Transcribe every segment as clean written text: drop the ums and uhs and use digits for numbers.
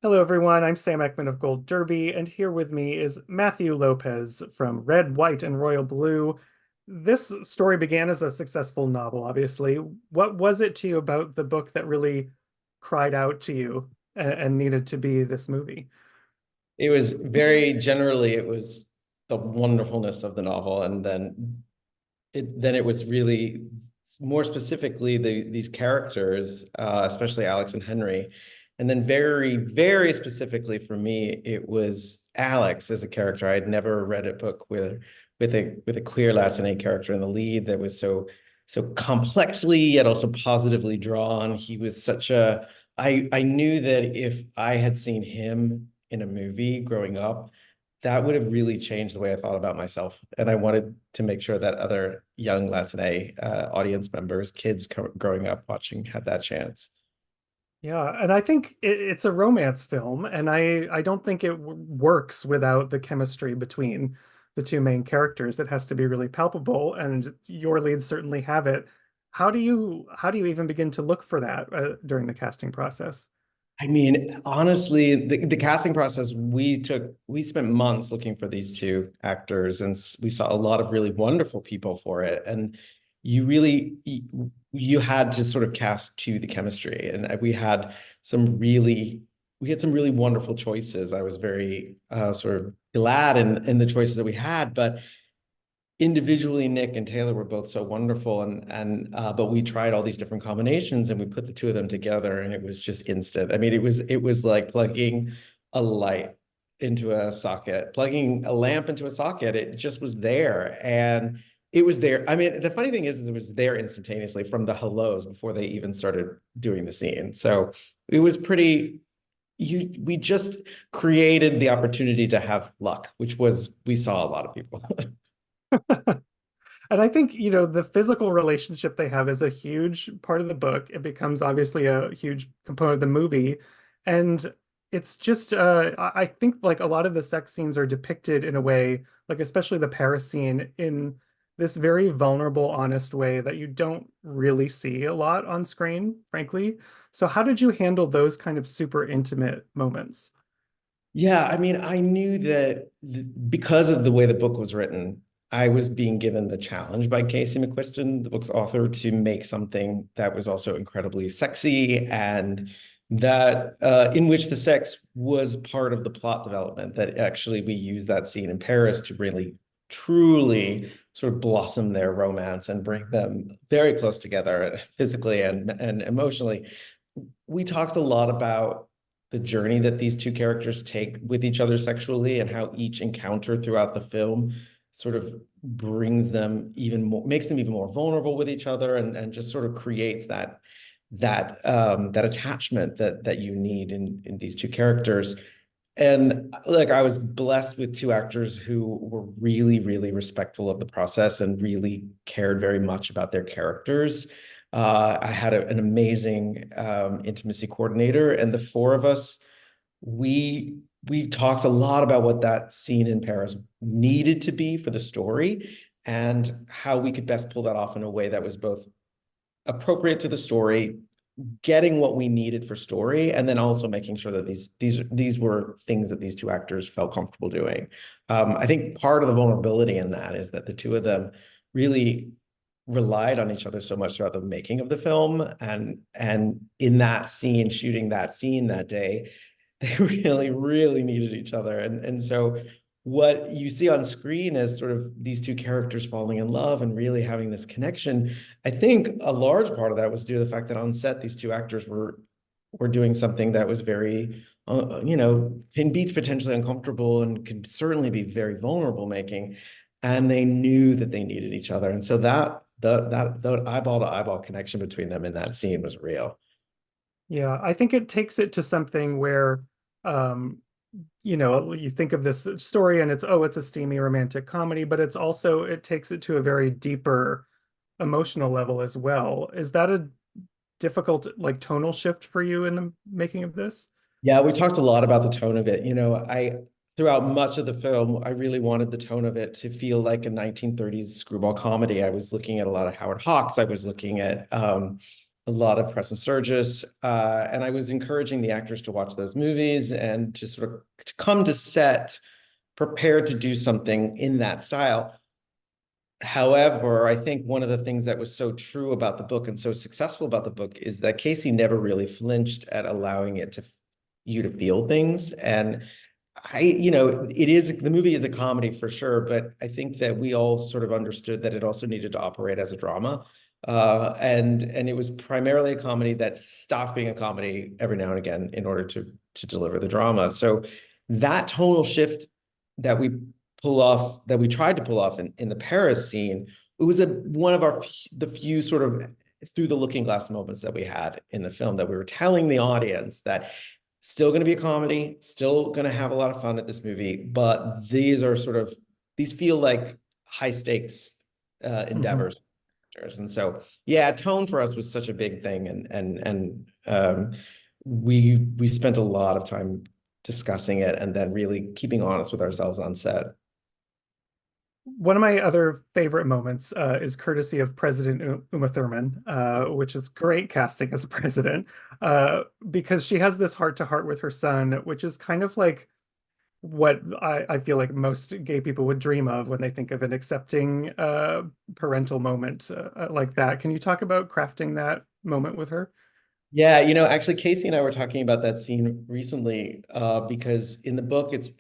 Hello, everyone. I'm Sam Eckmann of Gold Derby, and here with me is Matthew López from Red, White, and Royal Blue. This story began as a successful novel, obviously. What was it to you about the book that really cried out to you and needed to be this movie? It was very generally, it was the wonderfulness of the novel, and then it was really more specifically these characters, especially Alex and Henry, and then very specifically for me, it was Alex as a character. I had never read a book with a queer Latinx character in the lead that was so complexly yet also positively drawn. He was such a I knew that if I had seen him in a movie growing up, that would have really changed the way I thought about myself. And I wanted to make sure that other young Latina audience members, kids growing up watching, had that chance. Yeah, and I think it's a romance film, and I don't think it works without the chemistry between the two main characters. It has to be really palpable, and your leads certainly have it. How do you even begin to look for that during the casting process? I mean, honestly, the casting process, we spent months looking for these two actors, and we saw a lot of really wonderful people for it. And you really you had to sort of cast to the chemistry, and we had some really wonderful choices. I was very sort of glad in the choices that we had, but individually Nick and Taylor were both so wonderful, and but we tried all these different combinations and we put the two of them together and it was just instant. I mean, it was like plugging a light into a socket, plugging a lamp into a socket. It just was there, and it was there. I mean, the funny thing is it was there instantaneously from the hellos before they even started doing the scene. So it was pretty we just created the opportunity to have luck, which was we saw a lot of people. And I think, the physical relationship they have is a huge part of the book. It becomes obviously a huge component of the movie. And it's just, I think like a lot of the sex scenes are depicted in a way, like especially the Paris scene, in this very vulnerable, honest way that you don't really see a lot on screen, frankly. So how did you handle those kind of super intimate moments? Yeah, I mean, I knew that because of the way the book was written, I was being given the challenge by Casey McQuiston, the book's author, to make something that was also incredibly sexy and that in which the sex was part of the plot development. That actually we used that scene in Paris to really, truly sort of blossom their romance and bring them very close together physically and emotionally. We talked a lot about the journey that these two characters take with each other sexually and how each encounter throughout the film sort of brings them even more, makes them even more vulnerable with each other, and just sort of creates that attachment that you need in these two characters. And like I was blessed with two actors who were really respectful of the process and really cared very much about their characters. I had an amazing intimacy coordinator, and the four of us, we talked a lot about what that scene in Paris needed to be for the story and how we could best pull that off in a way that was both appropriate to the story, getting what we needed for story, and then also making sure that these were things that these two actors felt comfortable doing. I think part of the vulnerability in that is that the two of them really relied on each other so much throughout the making of the film, and in that scene, shooting that scene that day, they really needed each other, and so what you see on screen as sort of these two characters falling in love and really having this connection. I think a large part of that was due to the fact that on set these two actors were doing something that was very can be potentially uncomfortable and can certainly be very vulnerable making, and they knew that they needed each other, and so the eyeball to eyeball connection between them in that scene was real. Yeah, I think it takes it to something where, um, you think of this story and it's a steamy romantic comedy, but it takes it to a very deeper emotional level as well. Is that a difficult like tonal shift for you in the making of this? Yeah, we talked a lot about the tone of it. I throughout much of the film, I really wanted the tone of it to feel like a 1930s screwball comedy. I was looking at a lot of Howard Hawks. I was looking at a lot of press and Sturgis, and I was encouraging the actors to watch those movies and to sort of to come to set prepared to do something in that style. However, I think one of the things that was so true about the book and so successful about the book is that Casey never really flinched at allowing you to feel things. And it is the movie is a comedy for sure, but I think that we all sort of understood that it also needed to operate as a drama. And it was primarily a comedy that stopped being a comedy every now and again in order to deliver the drama. So that tonal shift that we tried to pull off in the Paris scene, it was one of the few sort of through the looking glass moments that we had in the film, that we were telling the audience that still going to be a comedy, still going to have a lot of fun at this movie, but these feel like high stakes Mhm. endeavors. And so, yeah, tone for us was such a big thing, and we spent a lot of time discussing it and then really keeping honest with ourselves on set. One of my other favorite moments is courtesy of President Uma Thurman, which is great casting as a president, because she has this heart-to-heart with her son, which is kind of like what I feel like most gay people would dream of when they think of an accepting parental moment like that. Can you talk about crafting that moment with her? Yeah, actually, Casey and I were talking about that scene recently, because in the book, it's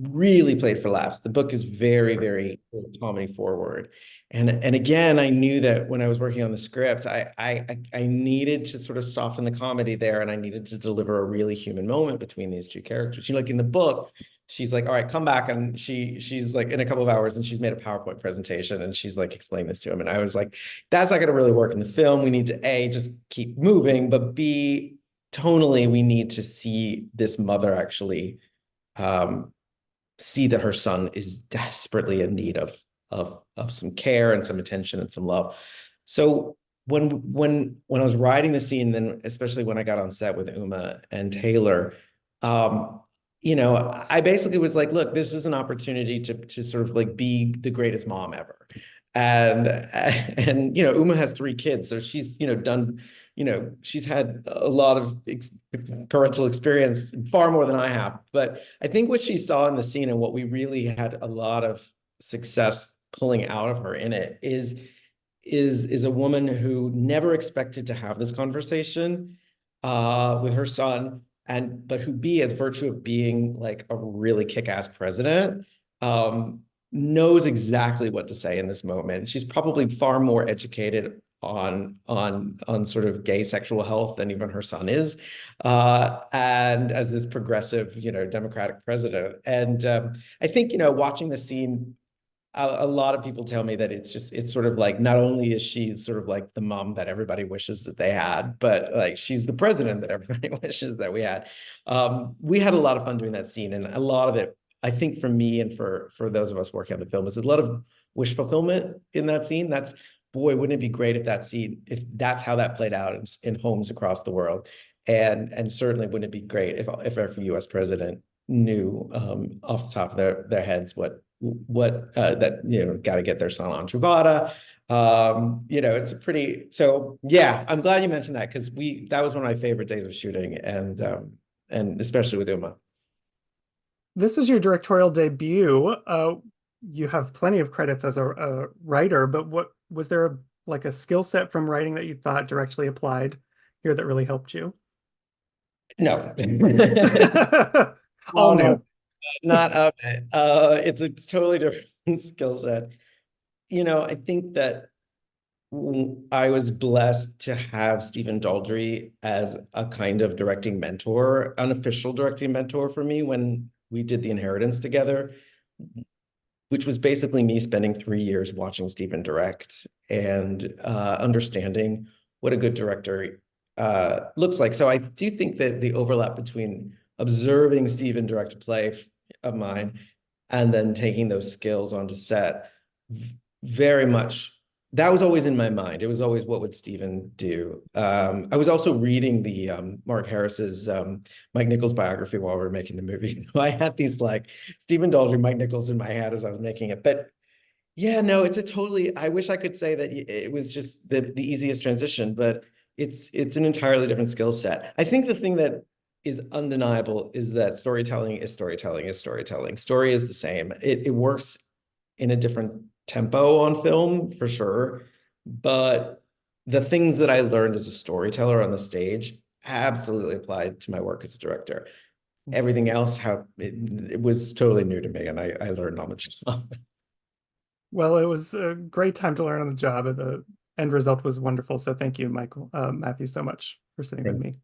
really played for laughs. The book is very, very comedy forward, and again, I knew that when I was working on the script, I needed to sort of soften the comedy there, and I needed to deliver a really human moment between these two characters. Like in the book, she's like, "All right, come back," and she's like in a couple of hours, and she's made a PowerPoint presentation, and she's like explain this to him, and I was like, that's not going to really work in the film. We need to A, just keep moving, but B, tonally, we need to see this mother actually um, see that her son is desperately in need of some care and some attention and some love. So when I was writing the scene, then especially when I got on set with Uma and Taylor, um, I basically was like, look, this is an opportunity to sort of like be the greatest mom ever. And Uma has 3 kids, so she's done, she's had a lot of parental experience, far more than I have. But I think what she saw in the scene and what we really had a lot of success pulling out of her in it is a woman who never expected to have this conversation with her son, but who as virtue of being like a really kick-ass president, um, knows exactly what to say in this moment. She's probably far more educated on sort of gay sexual health than even her son is, and as this progressive, Democratic president. And I think, watching the scene, a lot of people tell me that it's sort of like, not only is she sort of like the mom that everybody wishes that they had, but like she's the president that everybody wishes that we had. We had a lot of fun doing that scene, and a lot of it, I think, for me and for those of us working on the film, is a lot of wish fulfillment in that scene. Boy, wouldn't it be great if that's how that played out in homes across the world. And certainly wouldn't it be great if every US president knew off the top of their heads what that got to get their son on Truvada. It's a pretty, so yeah, I'm glad you mentioned that, because that was one of my favorite days of shooting, and especially with Uma. This is your directorial debut. You have plenty of credits as a writer, but what was there like a skill set from writing that you thought directly applied here that really helped you? No. All No, no, new. not of it. It's a totally different skill set. I think that I was blessed to have Stephen Daldry as a kind of directing mentor, unofficial directing mentor for me when we did The Inheritance together, which was basically me spending 3 years watching Stephen direct and understanding what a good director looks like. So I do think that the overlap between observing Stephen direct a play of mine and then taking those skills onto set, very much, that was always in my mind. It was always, what would Stephen do? I was also reading the Mark Harris's Mike Nichols biography while we were making the movie. So I had these like Stephen Daldry, Mike Nichols in my head as I was making it. But yeah, no, I wish I could say that it was just the easiest transition, but it's an entirely different skill set. I think the thing that is undeniable is that storytelling is storytelling is storytelling. Story is the same. It works in a different tempo on film for sure, but the things that I learned as a storyteller on the stage absolutely applied to my work as a director. Everything else, how it was totally new to me, and I learned on the job. Well, it was a great time to learn on the job, and the end result was wonderful. So thank you, Michael, Matthew, so much for sitting with Thank me.